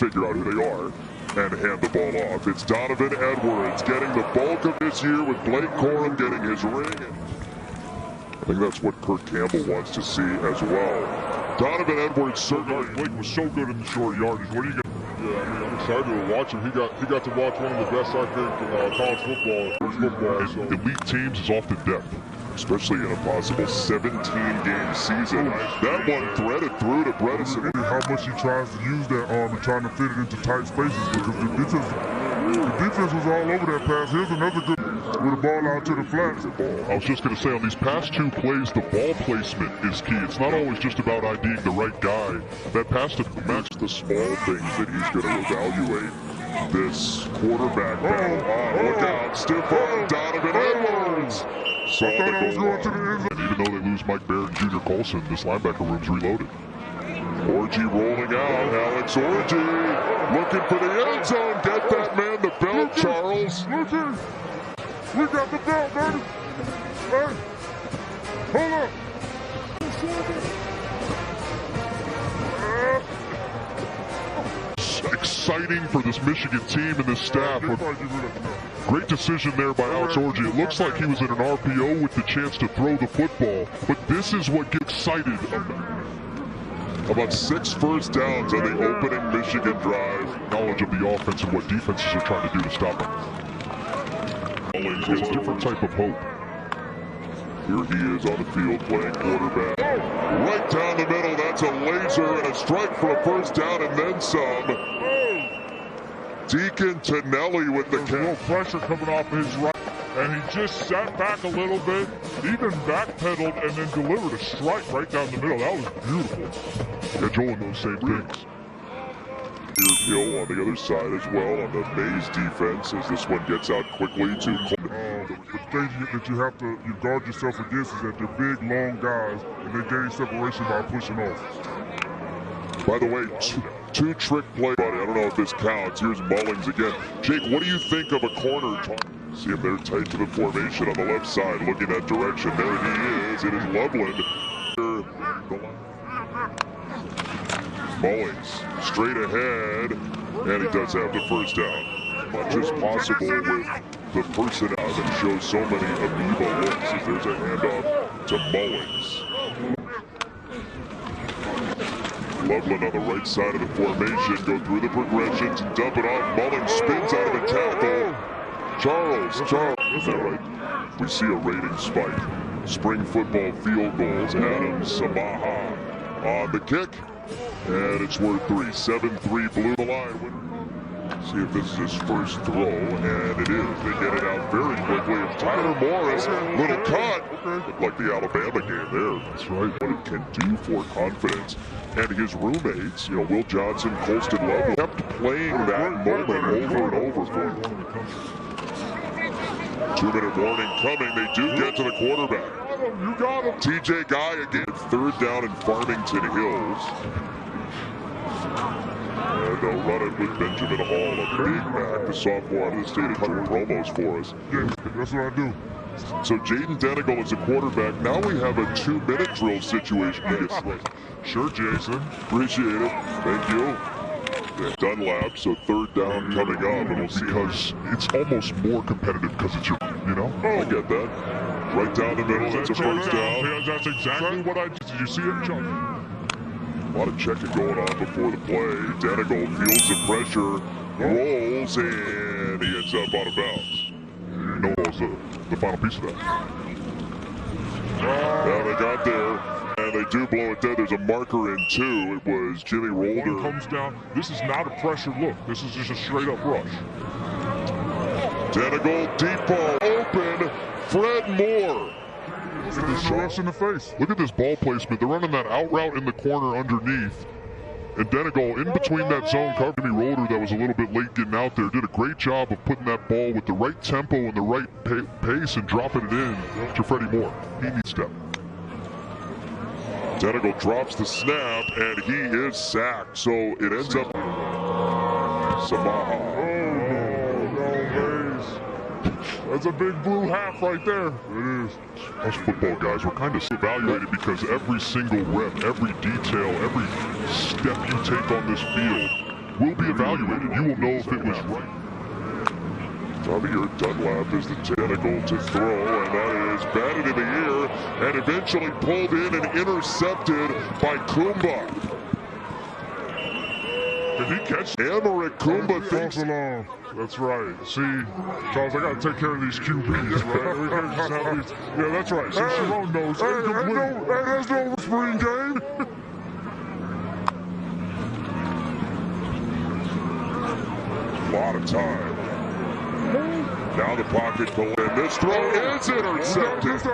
figure out who they are and hand the ball off. It's Donovan Edwards getting the bulk of this year with Blake Corum getting his ring. I think that's what Kurt Campbell wants to see as well. Donovan Edwards certainly. Blake was so good in the short yardage. What are you gonna? Yeah, I mean, I'm excited to watch him. He got to watch one of the best, I think, in college football. So. Elite teams is often depth, especially in a possible 17-game season. That one threaded through to Bredesen. How much he tries to use that arm and trying to fit it into tight spaces, because the defense was all over that pass. Here's another good with the ball out to the flat. I was just going to say, on these past two plays, the ball placement is key. It's not always just about IDing the right guy. That pass to match the small things that he's going to evaluate this quarterback battle. Look out, stiff arm, Donovan Edwards. Saw the goal. And even though they lose Mike Baird and Junior Colson, this linebacker room's reloaded. Orji rolling out, Alex Orji looking for the end zone. Get that man the belt, Charles. We got the belt, baby. Hey, hold up. Exciting for this Michigan team and this staff. Great decision there by Alex Orji. It looks like he was in an RPO with the chance to throw the football, but this is what gets excited about 6 first downs on the opening Michigan drive. Knowledge of the offense and what defenses are trying to do to stop him. It's a different type of hope. Here he is on the field playing quarterback. Right down the middle, that's a laser and a strike for a first down and then some. Deacon Tonelli with the catch. Pressure coming off his right, and he just sat back a little bit, even backpedaled, and then delivered a strike right down the middle. That was beautiful. Yeah, Joel, those same things. Hill on the other side as well on the Maize defense as this one gets out quickly to the thing that you guard yourself against is that they're big, long guys, and they gain separation by pushing off. By the way, two trick play, buddy. I don't know if this counts. Here's Mullings again. Jake, what do you think of a corner? See him there tight to the formation on the left side, looking that direction. There he is. It is Loveland. Mullings straight ahead, and he does have the first down. Much as possible with the person out and shows so many amoeba looks as there's a handoff to Mullings. Loveland on the right side of the formation, go through the progressions and dump it off. Mullings spins out of a tackle. Charles, is that right? We see a rating spike. Spring football field goals, Adam Samaha on the kick. And it's worth 3. 7-3 blue the line. See if this is his first throw, and it is. They get it out very quickly. It's Tyler Morris, little cut. Looked like the Alabama game there. That's right. What it can do for confidence. And his roommates, you know, Will Johnson, Colston Love, kept playing that moment over and over for him. 2-minute warning coming. They do get to the quarterback. You got him. TJ Guy again. 3rd down in Farmington Hills. And they'll run it with Benjamin Hall of the Big Mac, the sophomore out of the state of Georgia, promos for us. Yeah, that's what I do. So Jaden Denegal is a quarterback. Now we have a 2-minute drill situation. Sure, Jason. Appreciate it. Thank you. Dunlap, so 3rd down coming up, and we'll see because it's almost more competitive because it's your, you know? I get that. Right down the middle, it's a first down. Yeah, that's exactly what I did. Did you see him jump? A lot of checking going on before the play. Denegal feels the pressure, rolls, and he ends up out of bounds. No, was the final piece of that. Now they got there, and they do blow it dead. There's a marker in 2. It was Jimmy Rolder. Comes down. This is not a pressure look. This is just a straight-up rush. Denegal, deep ball, open. Fred Moore. Look at this rush in the face. Look at this ball placement. They're running that out route in the corner underneath. And Denegal in between that zone cover. Jimmy Rolder, that was a little bit late getting out there, did a great job of putting that ball with the right tempo and the right pace and dropping it in to Freddie Moore. He needs step. Denegal drops the snap, and he is sacked. So it ends up Samaha. That's a big blue half right there. It is. Us football guys, we're kind of evaluated because every single rep, every detail, every step you take on this field will be evaluated. You will know if it was right. Javier Dunlap is the tentacle to throw, and that is batted in the air and eventually pulled in and intercepted by Kumba. Did he catch? Emmerich Kumba thinks along. That's right. See, Charles, I got to take care of these QBs, right? We can't just have these. Yeah, that's right. So Sharon knows. There's no spring game. a lot of time. Now the pocket pull, and this throw is intercepted.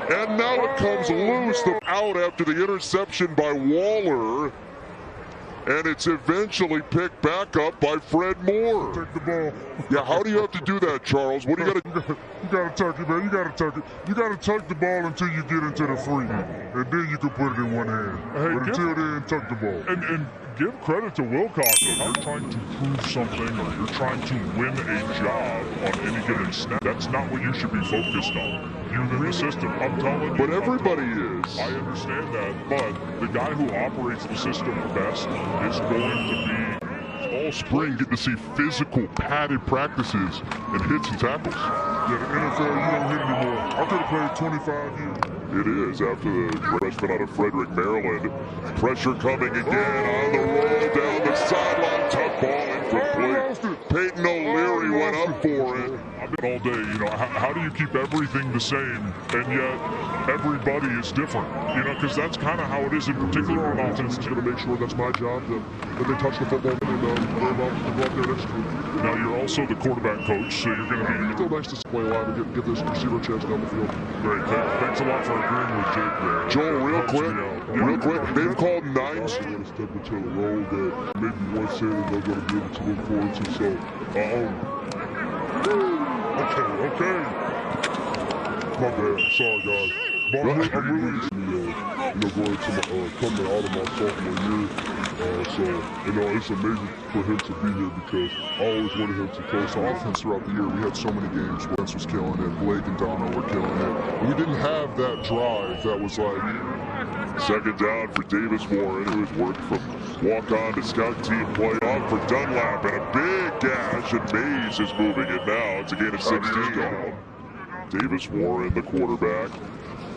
And now it comes loose, out after the interception by Waller. And it's eventually picked back up by Fred Moore. Take the ball. Yeah, how do you have to do that, Charles? What do you got to do? You got to tuck it, man. You got to tuck it. You got to tuck the ball until you get into the free. And then you can put it in one hand. Hey, but until then, tuck the ball. And give credit to Wilcox. If you're trying to prove something or you're trying to win a job on any given snap, that's not what you should be focused on. You're in the system. I'm telling you. But everybody is. I understand that. But the guy who operates the system best is going to be all spring getting to see physical, padded practices and hits and tackles. Yeah, the NFL, you don't hit anymore. I could have played 25 years. It is after the freshman out of Frederick, Maryland. Pressure coming again on the roll down the sideline. Tough ball incomplete. Peyton O'Leary went up for it. I've been all day, you know, how do you keep everything the same and yet everybody is different? You know, because that's kind of how it is in particular on offense. I'm going to make sure that's my job, that they touch the football and go out there and execute. Now, you're also the quarterback coach, so you're going to be... It's still nice to play alive and give this receiver a chance down the field. Great. Thanks a lot for agreeing with Jake there. Joel, real quick, they've called 9. They're going to step into a role that maybe one saying they're going to be able to look forward to. So, okay. My bad. Sorry, guys. But I'm really going to coming out of my sophomore year. So, it's amazing for him to be here because I always wanted him to coach the offense throughout the year. We had so many games. Wentz was killing it. Blake and Dono were killing it. And we didn't have that drive that was like... Second down for Davis Warren, who has worked from walk-on to scout team play on for Dunlap, and a big gash, and Maize is moving it now. It's a gain of 16. Davis Warren, the quarterback,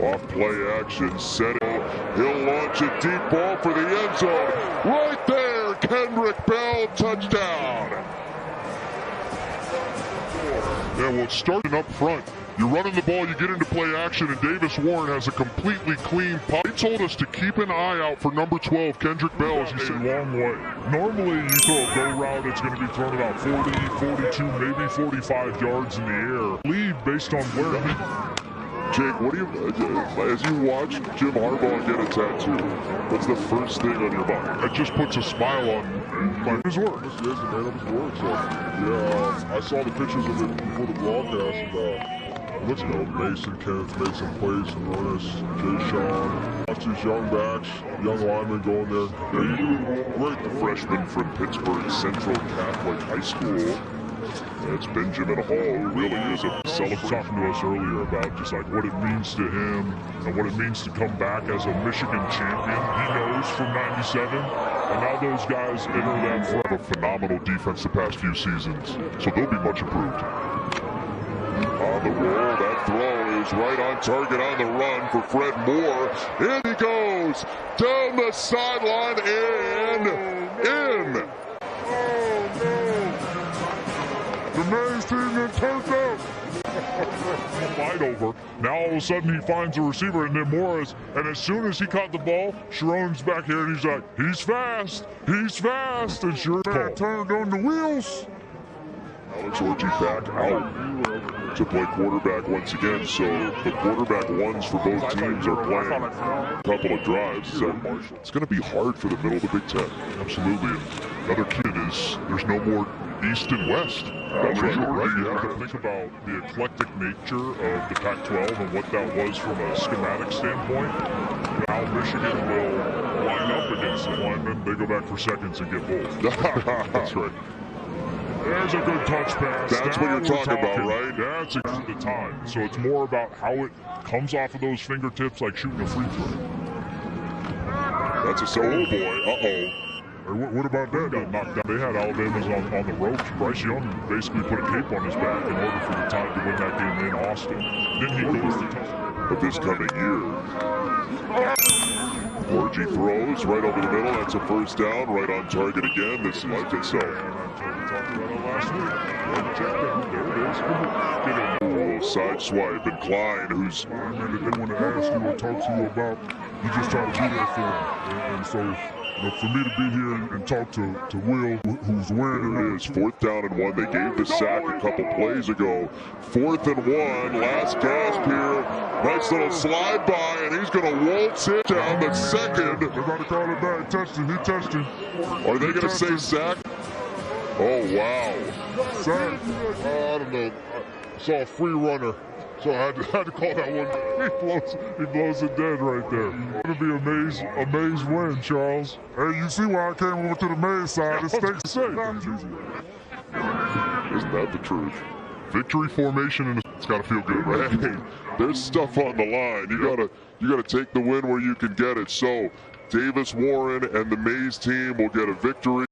off play action, set it. He'll launch a deep ball for the end zone. Right there, Kendrick Bell, touchdown. Yeah, well, it's starting up front. You're running the ball, you get into play action, and Davis Warren has a completely clean pop. He told us to keep an eye out for number 12, Kendrick Bell, as he said. Long way. Normally, you throw a go route, it's going to be thrown about 40, 42, maybe 45 yards in the air. Lead based on where he... Jake, what do you, as you watch Jim Harbaugh get a tattoo, what's the first thing on your mind? It just puts a smile on his work. This is the man of his work. So, yeah, I saw the pictures of it before the broadcast, and looks good. Mason Kenneth made some plays, some runners, Jay Sean. Watch these young backs, young linemen going there. They're doing great. The freshman from Pittsburgh Central Catholic High School. It's Benjamin Hall, who really is a celebration. Talking to us earlier about just like what it means to him and what it means to come back as a Michigan champion. He knows from '97, and now those guys enter that front. A phenomenal defense the past few seasons, so they'll be much improved. On the roll, that throw is right on target on the run for Fred Moore. In he goes, down the sideline and in. The Maize team then turns up. Fight over. Now all of a sudden he finds a receiver and then Morris. And as soon as he caught the ball, Sharon's back here and he's like, he's fast. And sure turned on the wheels. Alex Orji back out to play quarterback once again. So the quarterback ones for both teams are playing a couple of drives. So it's going to be hard for the middle of the Big Ten. Absolutely. Another kid is there's no more East and West. That's right. You have to think about the eclectic nature of the Pac-12 and what that was from a schematic standpoint. Now Michigan will line up against the linemen. They go back for seconds and get both. That's right. There's a good touch pass. That's what you're talking about, right? That's the time. So it's more about how it comes off of those fingertips like shooting a free throw. That's a oh boy. Uh-oh. What about that? Got knocked down. They had Alabama's on the ropes. Bryce Young basically put a cape on his back in order for the Tide to win that game in Austin. Then he goes to touchdown. Of this coming year. Orgy throws right over the middle. That's a first down, right on target again. This is like itself. Last week. There it is. Side swipe, and Klein, who's Man that they want to ask you or talk to you about, you just try to be there for them. And so, for me to be here and talk to Will, who's wearing there it is. 4th down and 1. They gave the sack a couple plays ago. 4th and 1. Last gasp here. Nice little slide by, and he's going to waltz it down the second. They're about to call it back. Touched him. He touched him. Are they going to say sack? Oh, wow. Sack. I don't know. I saw a free runner, so I had to call that one. He blows it dead right there. It's going to be a Maize win, Charles. Hey, you see why I came over to the Maize side. It's stay safe. Isn't that the truth? Victory formation, and it's got to feel good, right? Hey, there's stuff on the line. You gotta take the win where you can get it. So Davis Warren and the Maize team will get a victory.